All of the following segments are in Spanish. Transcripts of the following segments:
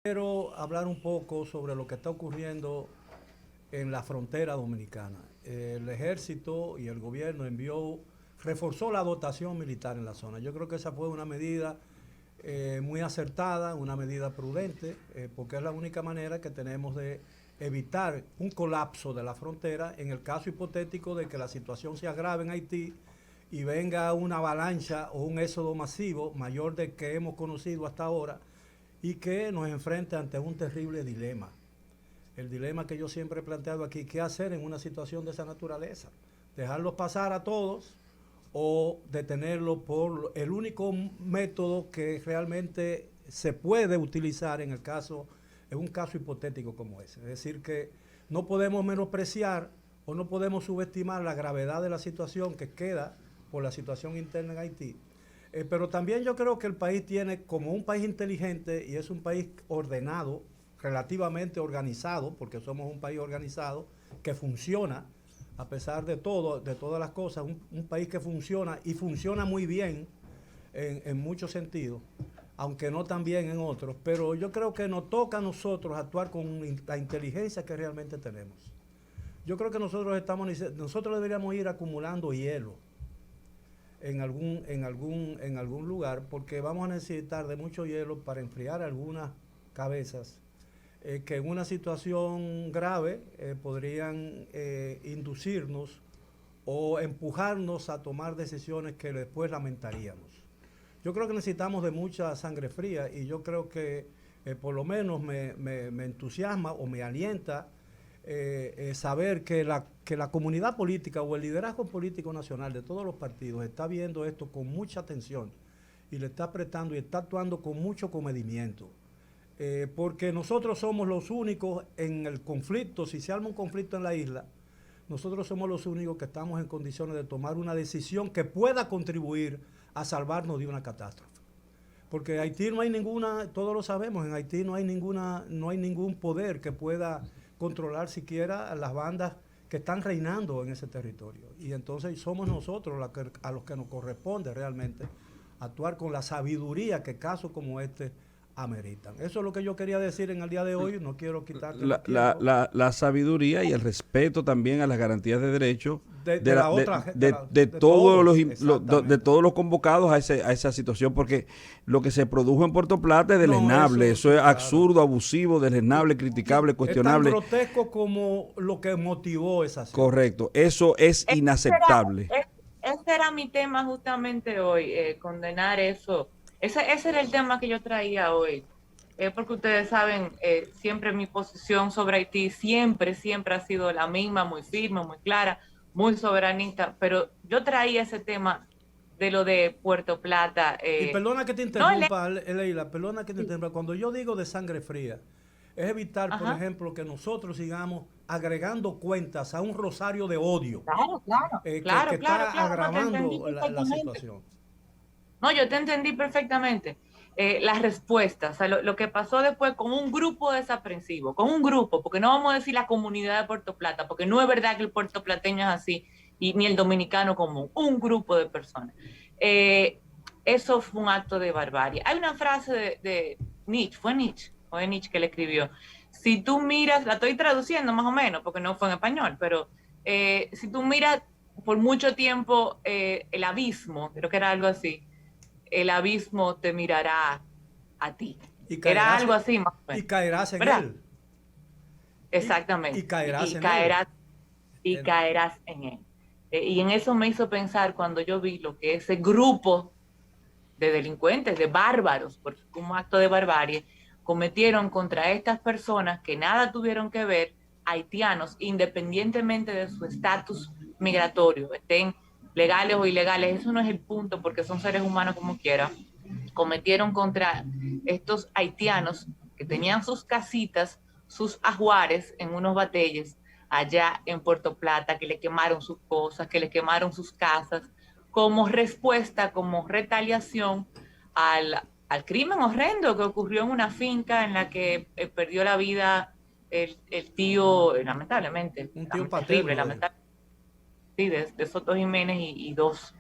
Quiero hablar un poco sobre lo que está ocurriendo en la frontera dominicana. El ejército y el gobierno reforzó la dotación militar en la zona. Yo creo que esa fue una medida muy acertada, una medida prudente, porque es la única manera que tenemos de evitar un colapso de la frontera en el caso hipotético de que la situación se agrave en Haití y venga una avalancha o un éxodo masivo mayor del que hemos conocido hasta ahora y que nos enfrente ante un terrible dilema. El dilema que yo siempre he planteado aquí: ¿qué hacer en una situación de esa naturaleza? ¿Dejarlos pasar a todos o detenerlo por el único método que realmente se puede utilizar en un caso hipotético como ese? Es decir, que no podemos menospreciar o no podemos subestimar la gravedad de la situación que queda por la situación interna en Haití. Pero también yo creo que el país tiene, como un país inteligente y es un país ordenado, relativamente organizado, porque somos un país organizado, que funciona, a pesar de todo, de todas las cosas, un país que funciona y funciona muy bien en muchos sentidos, aunque no tan bien en otros, pero yo creo que nos toca a nosotros actuar con la inteligencia que realmente tenemos. Yo creo que nosotros deberíamos ir acumulando hielo en algún lugar, porque vamos a necesitar de mucho hielo para enfriar algunas cabezas que en una situación grave podrían inducirnos o empujarnos a tomar decisiones que después lamentaríamos. Yo creo que necesitamos de mucha sangre fría y yo creo que por lo menos me entusiasma o me alienta saber que la comunidad política o el liderazgo político nacional de todos los partidos está viendo esto con mucha atención y le está apretando y está actuando con mucho comedimiento. Porque nosotros somos los únicos en el conflicto, si se arma un conflicto en la isla, nosotros somos los únicos que estamos en condiciones de tomar una decisión que pueda contribuir a salvarnos de una catástrofe. Porque en Haití no hay ninguna, todos lo sabemos, en Haití no hay ningún poder que pueda controlar siquiera a las bandas que están reinando en ese territorio. Y entonces somos nosotros a los que nos corresponde realmente actuar con la sabiduría que casos como este ameritan. Eso es lo que yo quería decir en el día de hoy. No quiero quitarte más tiempo. La sabiduría y el respeto también a las garantías de derecho de De todos todos, de exactamente. todos los convocados a esa situación, porque lo que se produjo en Puerto Plata es No, deleznable, eso eso sí, es claro. absurdo, abusivo, deleznable, criticable, Es tan cuestionable. grotesco como lo que motivó esa acción. Correcto, eso es Ese era, inaceptable. ese era mi tema justamente hoy, condenar eso. Ese era el tema que yo traía hoy. Porque ustedes saben, siempre mi posición sobre Haití siempre ha sido la misma, muy firme, muy clara, muy soberanista, pero yo traía ese tema de lo de Puerto Plata. Y perdona que te No el... interrumpa, Leila, perdona que te interrumpa. Cuando yo digo de sangre fría, es evitar, por Ajá, ejemplo, que nosotros sigamos agregando cuentas a un rosario de odio que está claro, no te entendí agravando la perfectamente. situación. No, yo te entendí perfectamente. Las respuestas, o sea, lo que pasó después con un grupo desaprensivo, con un grupo, porque no vamos a decir la comunidad de Puerto Plata, porque no es verdad que el puertoplateño es así, y, ni el dominicano común, un grupo de personas. Eh, Eso fue un acto de barbarie. Hay una frase de Nietzsche, fue Nietzsche que le escribió. Si tú miras, la estoy traduciendo más o menos, porque no fue en español, pero si tú miras por mucho tiempo el abismo, creo que era algo así, el abismo te mirará a ti. Y Era caerás, algo así más o menos, y caerás en ¿verdad? él. Y Exactamente. caerás Y en él. caerás, y En- caerás en él. Y en eso me hizo pensar cuando yo vi lo que ese grupo de delincuentes, de bárbaros, porque fue un acto de barbarie, cometieron contra estas personas que nada tuvieron que ver, haitianos, independientemente de su estatus migratorio, estén legales o ilegales, eso no es el punto, porque son seres humanos como quiera, cometieron contra estos haitianos que tenían sus casitas, sus ajuares en unos batelles allá en Puerto Plata, que le quemaron sus cosas, que le quemaron sus casas, como respuesta, como retaliación al crimen horrendo que ocurrió en una finca en la que perdió la vida el tío, lamentablemente, un tío terrible, paterno de él. lamentablemente, sí, de Soto Jiménez y dos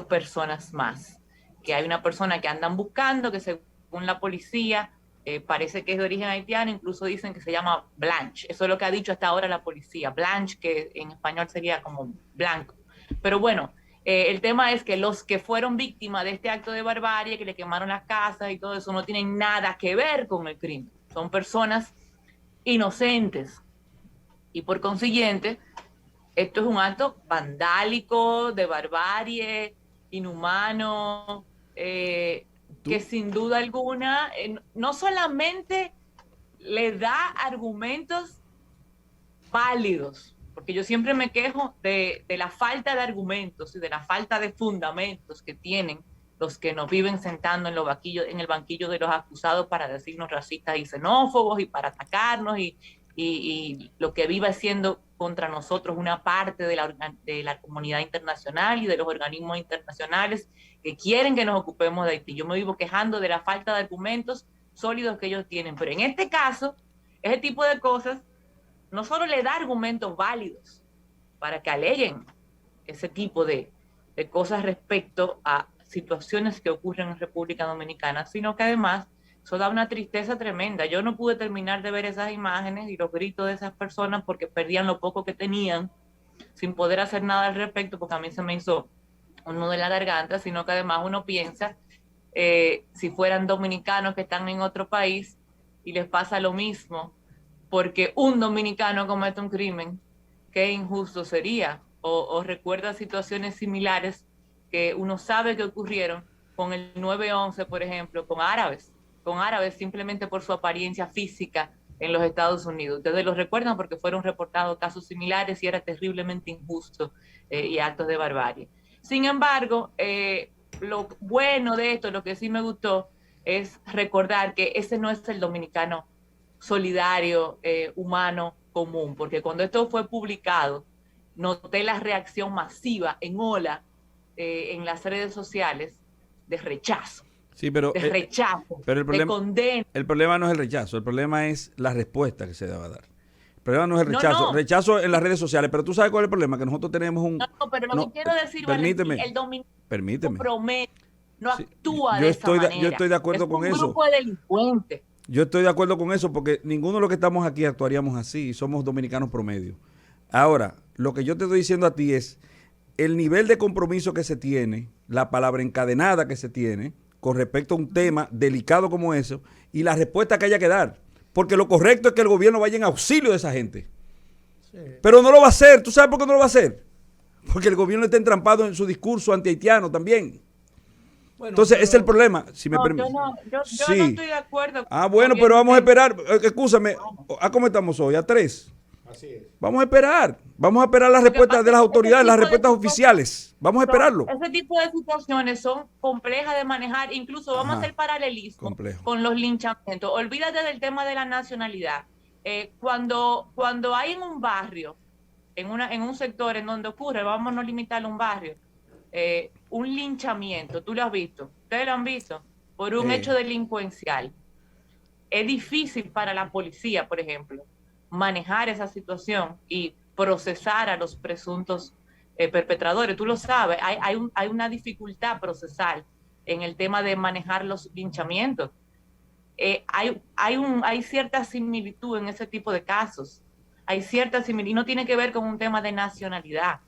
personas más. Que hay una persona que andan buscando, que según la policía parece que es de origen haitiano, incluso dicen que se llama Blanche. Eso es lo que ha dicho hasta ahora la policía. Blanche, que en español sería como blanco. Pero bueno, el tema es que los que fueron víctimas de este acto de barbarie, que le quemaron las casas y todo eso, no tienen nada que ver con el crimen. Son personas inocentes. Y por consiguiente, esto es un acto vandálico, de barbarie, inhumano, que sin duda alguna no solamente le da argumentos válidos, porque yo siempre me quejo de la falta de argumentos y de la falta de fundamentos que tienen los que nos viven sentando en el banquillo de los acusados para decirnos racistas y xenófobos y para atacarnos y lo que viva siendo contra nosotros una parte de la comunidad internacional y de los organismos internacionales que quieren que nos ocupemos de Haití. Yo me vivo quejando de la falta de argumentos sólidos que ellos tienen, pero en este caso, ese tipo de cosas no solo le da argumentos válidos para que aleguen ese tipo de cosas respecto a situaciones que ocurren en República Dominicana, sino que además eso da una tristeza tremenda. Yo no pude terminar de ver esas imágenes y los gritos de esas personas porque perdían lo poco que tenían sin poder hacer nada al respecto, porque a mí se me hizo un nudo en la garganta, sino que además uno piensa, si fueran dominicanos que están en otro país y les pasa lo mismo, porque un dominicano comete un crimen, qué injusto sería. O recuerda situaciones similares que uno sabe que ocurrieron con el 9/11, por ejemplo, con árabes simplemente por su apariencia física en los Estados Unidos. Ustedes lo recuerdan porque fueron reportados casos similares y era terriblemente injusto y actos de barbarie. Sin embargo, lo bueno de esto, lo que sí me gustó, es recordar que ese no es el dominicano solidario, humano, común, porque cuando esto fue publicado, noté la reacción masiva en ola en las redes sociales de rechazo. Sí, pero, de rechazo, pero de condena. El problema no es el rechazo, el problema es la respuesta que se debe dar. El problema no es el rechazo, rechazo en las redes sociales, pero tú sabes cuál es el problema, que nosotros tenemos un... No, pero lo que quiero decir, permíteme, Valentín, el dominicano promedio no actúa yo de esa manera. Yo estoy de acuerdo con eso. Es un grupo de delincuentes. Yo estoy de acuerdo con eso porque ninguno de los que estamos aquí actuaríamos así, somos dominicanos promedio. Ahora, lo que yo te estoy diciendo a ti es el nivel de compromiso que se tiene, la palabra encadenada que se tiene con respecto a un tema delicado como eso y la respuesta que haya que dar. Porque lo correcto es que el gobierno vaya en auxilio de esa gente. Sí. Pero no lo va a hacer. ¿Tú sabes por qué no lo va a hacer? Porque el gobierno está entrampado en su discurso anti-haitiano también. Bueno, entonces, ese es el problema. Si me permite. Yo no estoy de acuerdo. Bueno, pero vamos a esperar. Escúchame. ¿A cómo estamos hoy? ¿A 3? Así es. Vamos a esperar las respuestas de las autoridades, las respuestas oficiales. Vamos a esperarlo. Ese tipo de situaciones son complejas de manejar. Incluso vamos a hacer paralelismo con los linchamientos. Olvídate del tema de la nacionalidad. Cuando hay en un barrio, en un sector en donde ocurre, vamos a no limitarlo a un barrio, un linchamiento, tú lo has visto, ustedes lo han visto, por un hecho delincuencial. Es difícil para la policía, por ejemplo, manejar esa situación y procesar a los presuntos perpetradores. Tú lo sabes, hay una dificultad procesal en el tema de manejar los linchamientos. Hay cierta similitud en ese tipo de casos. Hay cierta similitud, y no tiene que ver con un tema de nacionalidad.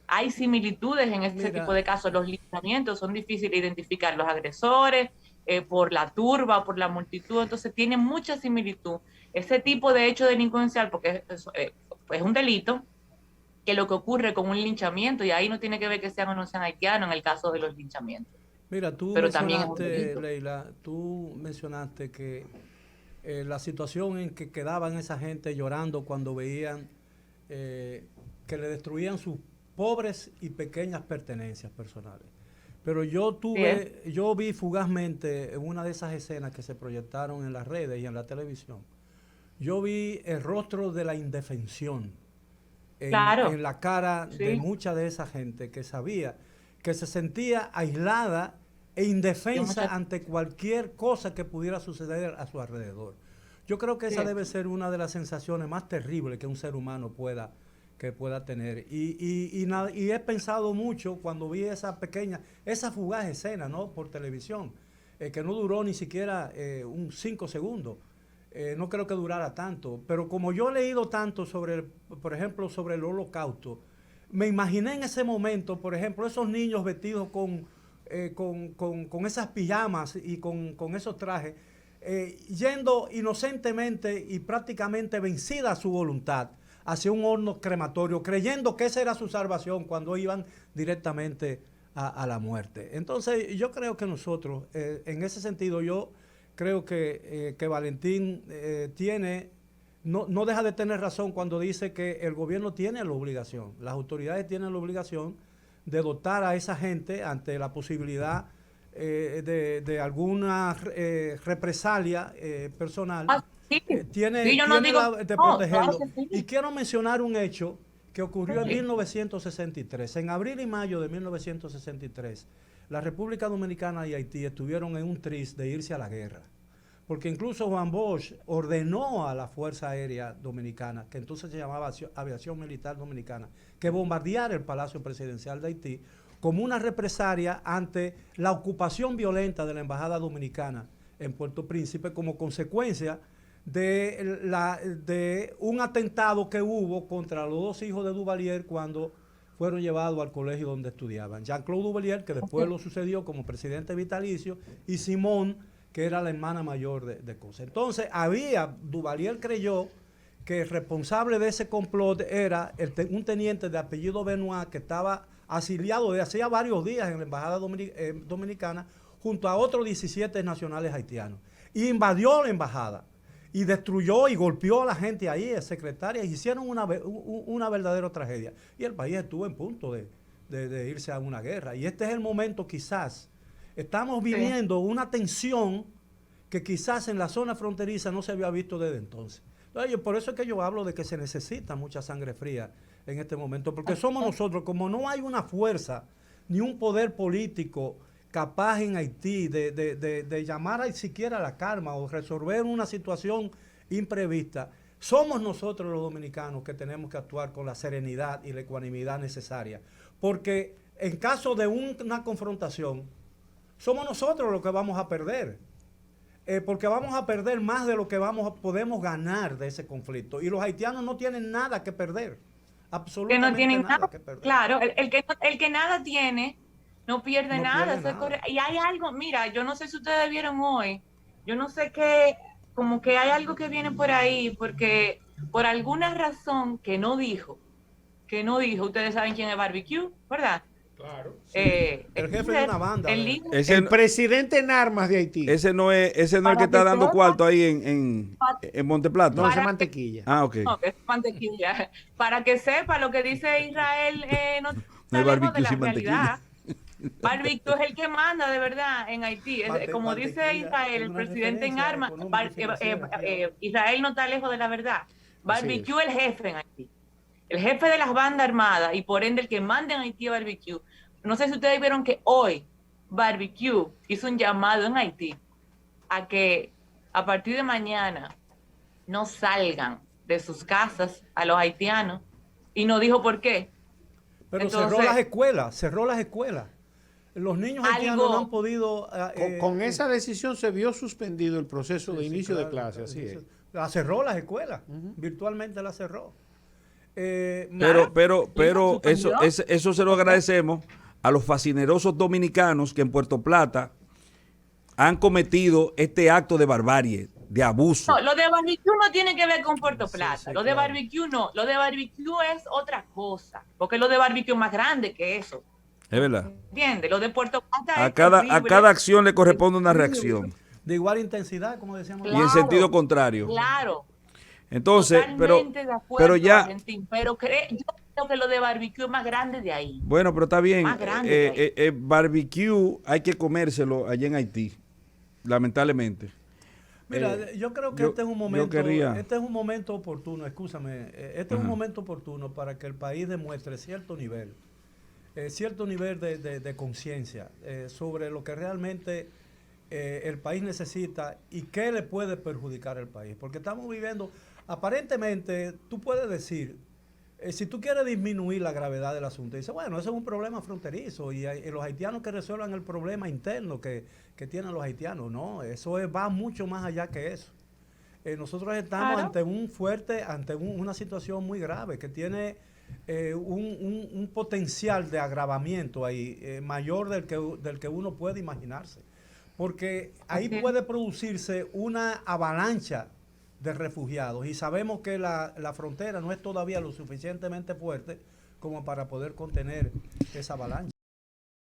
Hay similitudes en ese tipo de casos. Los linchamientos son difíciles de identificar los agresores, por la turba, por la multitud, entonces tiene mucha similitud ese tipo de hecho delincuencial, porque es un delito, que lo que ocurre con un linchamiento, y ahí no tiene que ver que sean o no sean haitianos en el caso de los linchamientos. Mira, Leila, tú mencionaste que la situación en que quedaban esa gente llorando cuando veían que le destruían sus pobres y pequeñas pertenencias personales. Pero yo vi fugazmente en una de esas escenas que se proyectaron en las redes y en la televisión, yo vi el rostro de la indefensión en la cara de mucha de esa gente que sabía, que se sentía aislada e indefensa ante cualquier cosa que pudiera suceder a su alrededor. Yo creo que esa debe ser una de las sensaciones más terribles que un ser humano pueda tener. Y he pensado mucho cuando vi esa fugaz escena, ¿no?, por televisión, que no duró ni siquiera un 5 segundos. No creo que durara tanto, pero como yo he leído tanto sobre, por ejemplo, sobre el Holocausto, me imaginé en ese momento, por ejemplo, esos niños vestidos con esas pijamas y con esos trajes, yendo inocentemente y prácticamente vencida su voluntad hacia un horno crematorio, creyendo que esa era su salvación cuando iban directamente a la muerte. Entonces, yo creo que nosotros, en ese sentido, yo creo que Valentín no deja de tener razón cuando dice que el gobierno tiene la obligación, las autoridades tienen la obligación de dotar a esa gente ante la posibilidad de alguna represalia personal. Sí, Tiene yo no digo de no, protegerlo. claro que sí. Y quiero mencionar un hecho que ocurrió en 1963. En abril y mayo de 1963, la República Dominicana y Haití estuvieron en un tris de irse a la guerra. Porque incluso Juan Bosch ordenó a la Fuerza Aérea Dominicana, que entonces se llamaba Aviación Militar Dominicana, que bombardeara el Palacio Presidencial de Haití como una represalia ante la ocupación violenta de la Embajada Dominicana en Puerto Príncipe como consecuencia de un atentado que hubo contra los dos hijos de Duvalier cuando fueron llevados al colegio donde estudiaban. Jean-Claude Duvalier, que después lo sucedió como presidente vitalicio, y Simón, que era la hermana mayor de cosas. Entonces, Duvalier creyó que el responsable de ese complot era un teniente de apellido Benoit que estaba asiliado de hacía varios días en la Embajada Dominicana junto a otros 17 nacionales haitianos. Y invadió la embajada y destruyó y golpeó a la gente ahí, secretarias, hicieron una verdadera tragedia. Y el país estuvo en punto de irse a una guerra. Y este es el momento quizás. Estamos viviendo una tensión que quizás en la zona fronteriza no se había visto desde entonces. Entonces, por eso es que yo hablo de que se necesita mucha sangre fría en este momento, porque somos nosotros, como no hay una fuerza ni un poder político capaz en Haití de llamar a siquiera a la calma o resolver una situación imprevista, somos nosotros los dominicanos que tenemos que actuar con la serenidad y la ecuanimidad necesaria, porque en caso de una confrontación, somos nosotros los que vamos a perder, porque vamos a perder más de lo que podemos ganar de ese conflicto. Y los haitianos no tienen nada que perder, absolutamente que no tienen nada que perder. Claro, el que nada tiene, no pierde nada. Pierde nada. Y hay algo, mira, yo no sé si ustedes vieron hoy, yo no sé qué, como que hay algo que viene por ahí, porque por alguna razón que no dijo, ustedes saben quién es Barbecue, ¿verdad? Claro. Sí. El jefe de una banda. El presidente en armas de Haití. Ese no es el que está dando cuarto ahí en Monteplata. No, ese es mantequilla. Ah, ok. No, que es mantequilla. Para que sepa lo que dice Israel, no No está hay lejos de barbecue la sin realidad. Barbecue es el que manda de verdad en Haití. Como dice Israel, el presidente en armas, Israel no está lejos de la verdad. Barbecue es el jefe en Haití. El jefe de las bandas armadas y por ende el que manda en Haití a Barbecue. No sé si ustedes vieron que hoy Barbecue hizo un llamado en Haití a que a partir de mañana no salgan de sus casas a los haitianos y no dijo por qué. Pero Entonces, cerró las escuelas. Los niños haitianos no han podido... con esa decisión se vio suspendido el proceso de inicio de clase, así es. Cerró las escuelas, virtualmente las cerró. Pero eso se lo agradecemos a los fascinerosos dominicanos que en Puerto Plata han cometido este acto de barbarie, de abuso. No, lo de Barbecue no tiene que ver con Puerto Plata. Sí, lo de Barbecue no. Lo de Barbecue es otra cosa. Porque lo de Barbecue es más grande que eso. Es verdad. ¿Entiendes? Lo de Puerto Plata A cada acción le corresponde una reacción. De igual intensidad, como decíamos. Y en sentido contrario. Claro. Entonces, Totalmente de acuerdo, pero ya... Valentín, pero yo creo que lo de Barbecue es más grande de ahí. Bueno, pero está bien. Más grande Barbecue hay que comérselo allá en Haití, lamentablemente. Mira, yo creo que este es un momento oportuno, escúchame, este es un momento oportuno para que el país demuestre cierto nivel de conciencia sobre lo que realmente el país necesita y qué le puede perjudicar al país. Porque estamos viviendo, aparentemente, tú puedes decir, Si tú quieres disminuir la gravedad del asunto, dice, bueno, eso es un problema fronterizo y los haitianos que resuelvan el problema interno que tienen los haitianos. No, eso va mucho más allá que eso. Nosotros estamos ante una situación muy grave que tiene un potencial de agravamiento ahí mayor del que uno puede imaginarse. Porque ahí puede producirse una avalancha de refugiados y sabemos que la frontera no es todavía lo suficientemente fuerte como para poder contener esa avalancha.